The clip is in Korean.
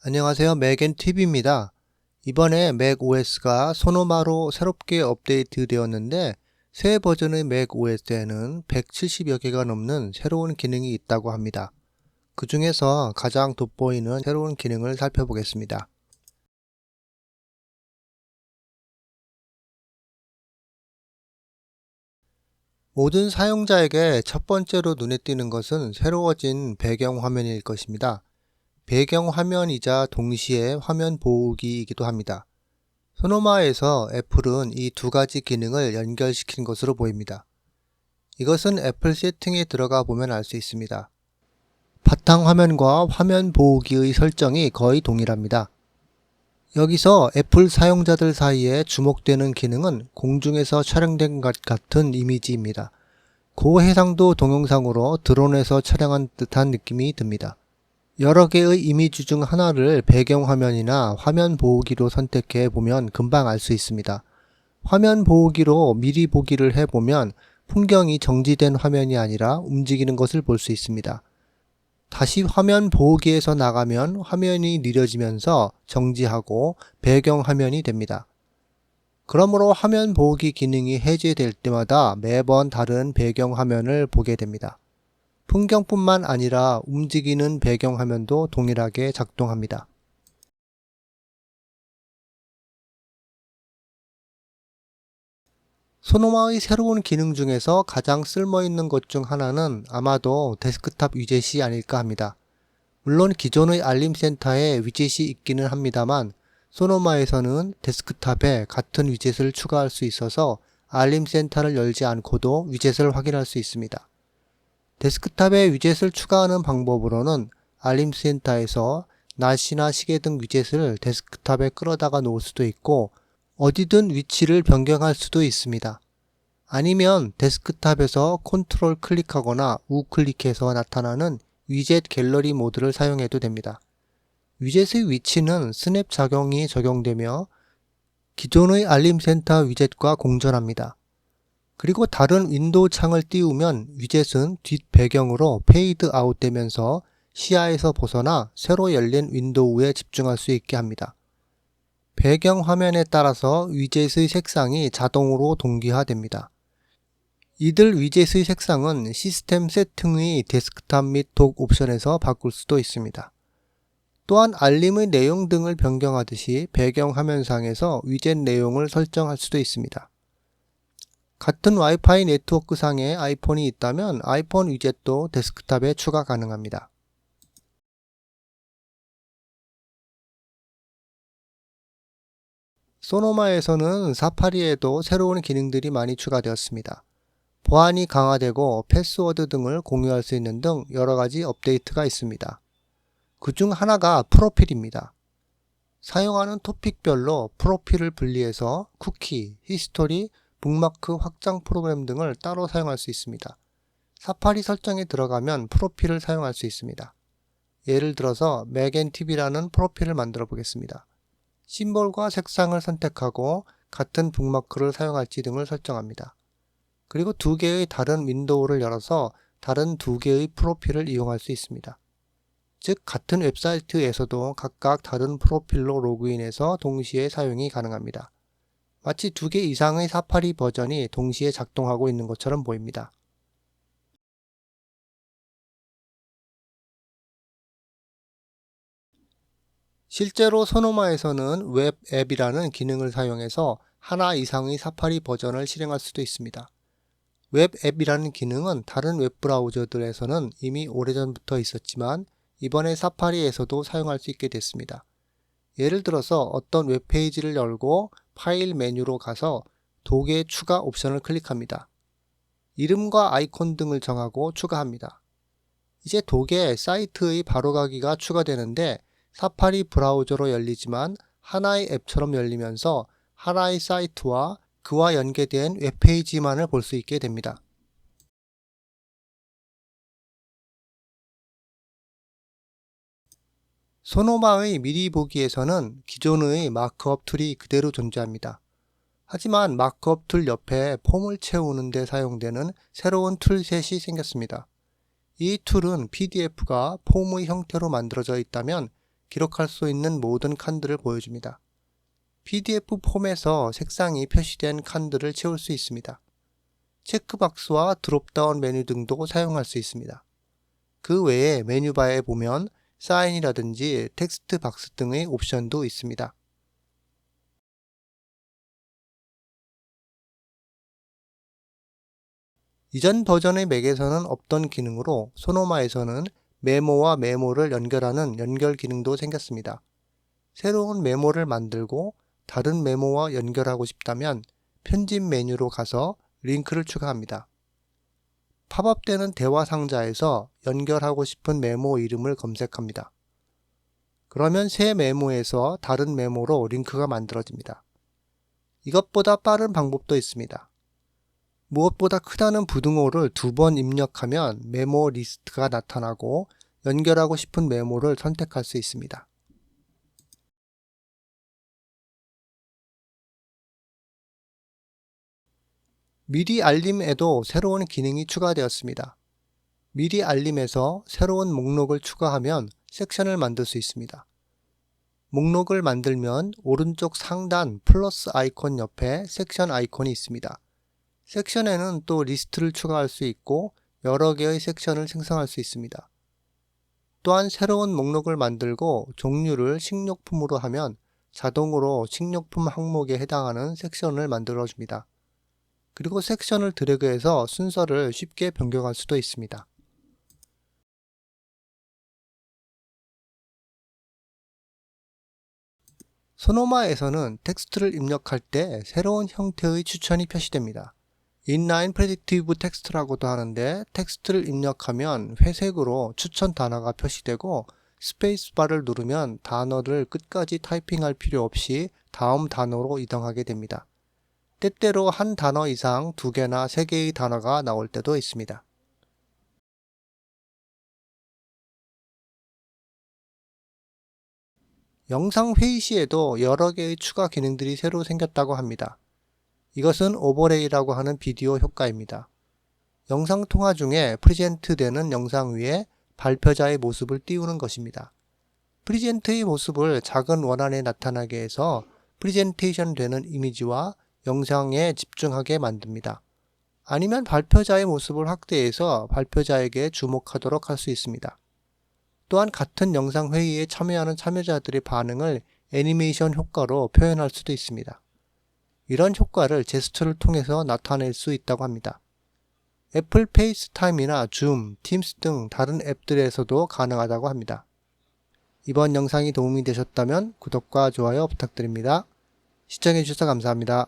안녕하세요. 맥앤TV입니다. 이번에 맥OS가 소노마로 새롭게 업데이트 되었는데 새 버전의 맥OS에는 170여 개가 넘는 새로운 기능이 있다고 합니다. 그 중에서 가장 돋보이는 새로운 기능을 살펴보겠습니다. 모든 사용자에게 첫 번째로 눈에 띄는 것은 새로워진 배경 화면일 것입니다. 배경 화면이자 동시에 화면 보호기이기도 합니다. 소노마에서 애플은 이 두 가지 기능을 연결시킨 것으로 보입니다. 이것은 애플 세팅에 들어가 보면 알 수 있습니다. 바탕화면과 화면 보호기의 설정이 거의 동일합니다. 여기서 애플 사용자들 사이에 주목되는 기능은 공중에서 촬영된 것 같은 이미지입니다. 고해상도 동영상으로 드론에서 촬영한 듯한 느낌이 듭니다. 여러 개의 이미지 중 하나를 배경화면이나 화면 보호기로 선택해 보면 금방 알 수 있습니다. 화면 보호기로 미리 보기를 해보면 풍경이 정지된 화면이 아니라 움직이는 것을 볼 수 있습니다. 다시 화면 보호기에서 나가면 화면이 느려지면서 정지하고 배경화면이 됩니다. 그러므로 화면 보호기 기능이 해제될 때마다 매번 다른 배경화면을 보게 됩니다. 풍경뿐만 아니라 움직이는 배경화면도 동일하게 작동합니다. 소노마의 새로운 기능 중에서 가장 쓸모있는 것 중 하나는 아마도 데스크탑 위젯이 아닐까 합니다. 물론 기존의 알림센터에 위젯이 있기는 합니다만 소노마에서는 데스크탑에 같은 위젯을 추가할 수 있어서 알림센터를 열지 않고도 위젯을 확인할 수 있습니다. 데스크탑에 위젯을 추가하는 방법으로는 알림센터에서 날씨나 시계 등 위젯을 데스크탑에 끌어다가 놓을 수도 있고 어디든 위치를 변경할 수도 있습니다. 아니면 데스크탑에서 컨트롤 클릭하거나 우클릭해서 나타나는 위젯 갤러리 모드를 사용해도 됩니다. 위젯의 위치는 스냅 작용이 적용되며 기존의 알림센터 위젯과 공존합니다. 그리고 다른 윈도우 창을 띄우면 위젯은 뒷배경으로 페이드 아웃되면서 시야에서 벗어나 새로 열린 윈도우에 집중할 수 있게 합니다. 배경 화면에 따라서 위젯의 색상이 자동으로 동기화됩니다. 이들 위젯의 색상은 시스템 세팅의 데스크탑 및 독 옵션에서 바꿀 수도 있습니다. 또한 알림의 내용 등을 변경하듯이 배경 화면상에서 위젯 내용을 설정할 수도 있습니다. 같은 와이파이 네트워크 상에 아이폰이 있다면 아이폰 위젯도 데스크탑에 추가 가능합니다. 소노마에서는 사파리에도 새로운 기능들이 많이 추가되었습니다. 보안이 강화되고 패스워드 등을 공유할 수 있는 등 여러가지 업데이트가 있습니다. 그 중 하나가 프로필입니다. 사용하는 토픽별로 프로필을 분리해서 쿠키, 히스토리, 북마크 확장 프로그램 등을 따로 사용할 수 있습니다. 사파리 설정에 들어가면 프로필을 사용할 수 있습니다. 예를 들어서 맥앤TV라는 프로필을 만들어 보겠습니다. 심볼과 색상을 선택하고 같은 북마크를 사용할지 등을 설정합니다. 그리고 두 개의 다른 윈도우를 열어서 다른 두 개의 프로필을 이용할 수 있습니다. 즉 같은 웹사이트에서도 각각 다른 프로필로 로그인해서 동시에 사용이 가능합니다. 마치 두 개 이상의 사파리 버전이 동시에 작동하고 있는 것처럼 보입니다. 실제로 소노마에서는 웹 앱이라는 기능을 사용해서 하나 이상의 사파리 버전을 실행할 수도 있습니다. 웹 앱이라는 기능은 다른 웹브라우저들에서는 이미 오래전부터 있었지만 이번에 사파리에서도 사용할 수 있게 됐습니다. 예를 들어서 어떤 웹페이지를 열고 파일 메뉴로 가서 도개 추가 옵션을 클릭합니다. 이름과 아이콘 등을 정하고 추가합니다. 이제 도개 사이트의 바로가기가 추가되는데 사파리 브라우저로 열리지만 하나의 앱처럼 열리면서 하나의 사이트와 그와 연계된 웹페이지만을 볼 수 있게 됩니다. 소노마의 미리 보기에서는 기존의 마크업 툴이 그대로 존재합니다. 하지만 마크업 툴 옆에 폼을 채우는 데 사용되는 새로운 툴셋이 생겼습니다. 이 툴은 PDF가 폼의 형태로 만들어져 있다면 기록할 수 있는 모든 칸들을 보여줍니다. PDF 폼에서 색상이 표시된 칸들을 채울 수 있습니다. 체크박스와 드롭다운 메뉴 등도 사용할 수 있습니다. 그 외에 메뉴바에 보면 사인이라든지 텍스트 박스 등의 옵션도 있습니다. 이전 버전의 맥에서는 없던 기능으로 소노마에서는 메모와 메모를 연결하는 연결 기능도 생겼습니다. 새로운 메모를 만들고 다른 메모와 연결하고 싶다면 편집 메뉴로 가서 링크를 추가합니다. 팝업되는 대화 상자에서 연결하고 싶은 메모 이름을 검색합니다. 그러면 새 메모에서 다른 메모로 링크가 만들어집니다. 이것보다 빠른 방법도 있습니다. 무엇보다 크다는 부등호를 2번 입력하면 메모 리스트가 나타나고 연결하고 싶은 메모를 선택할 수 있습니다. 미리 알림에도 새로운 기능이 추가되었습니다. 미리 알림에서 새로운 목록을 추가하면 섹션을 만들 수 있습니다. 목록을 만들면 오른쪽 상단 플러스 아이콘 옆에 섹션 아이콘이 있습니다. 섹션에는 또 리스트를 추가할 수 있고 여러 개의 섹션을 생성할 수 있습니다. 또한 새로운 목록을 만들고 종류를 식료품으로 하면 자동으로 식료품 항목에 해당하는 섹션을 만들어줍니다. 그리고 섹션을 드래그해서 순서를 쉽게 변경할 수도 있습니다. 소노마에서는 텍스트를 입력할 때 새로운 형태의 추천이 표시됩니다. 인라인 프레딕티브 텍스트라고도 하는데 텍스트를 입력하면 회색으로 추천 단어가 표시되고 스페이스바를 누르면 단어를 끝까지 타이핑할 필요 없이 다음 단어로 이동하게 됩니다. 때때로 한 단어 이상 2개나 3개의 단어가 나올 때도 있습니다. 영상 회의 시에도 여러 개의 추가 기능들이 새로 생겼다고 합니다. 이것은 오버레이라고 하는 비디오 효과입니다. 영상 통화 중에 프리젠트 되는 영상 위에 발표자의 모습을 띄우는 것입니다. 프리젠트의 모습을 작은 원안에 나타나게 해서 프리젠테이션 되는 이미지와 영상에 집중하게 만듭니다. 아니면 발표자의 모습을 확대해서 발표자에게 주목하도록 할 수 있습니다. 또한 같은 영상 회의에 참여하는 참여자들의 반응을 애니메이션 효과로 표현할 수도 있습니다. 이런 효과를 제스처를 통해서 나타낼 수 있다고 합니다. 애플 페이스타임이나 줌, 팀스 등 다른 앱들에서도 가능하다고 합니다. 이번 영상이 도움이 되셨다면 구독과 좋아요 부탁드립니다. 시청해주셔서 감사합니다.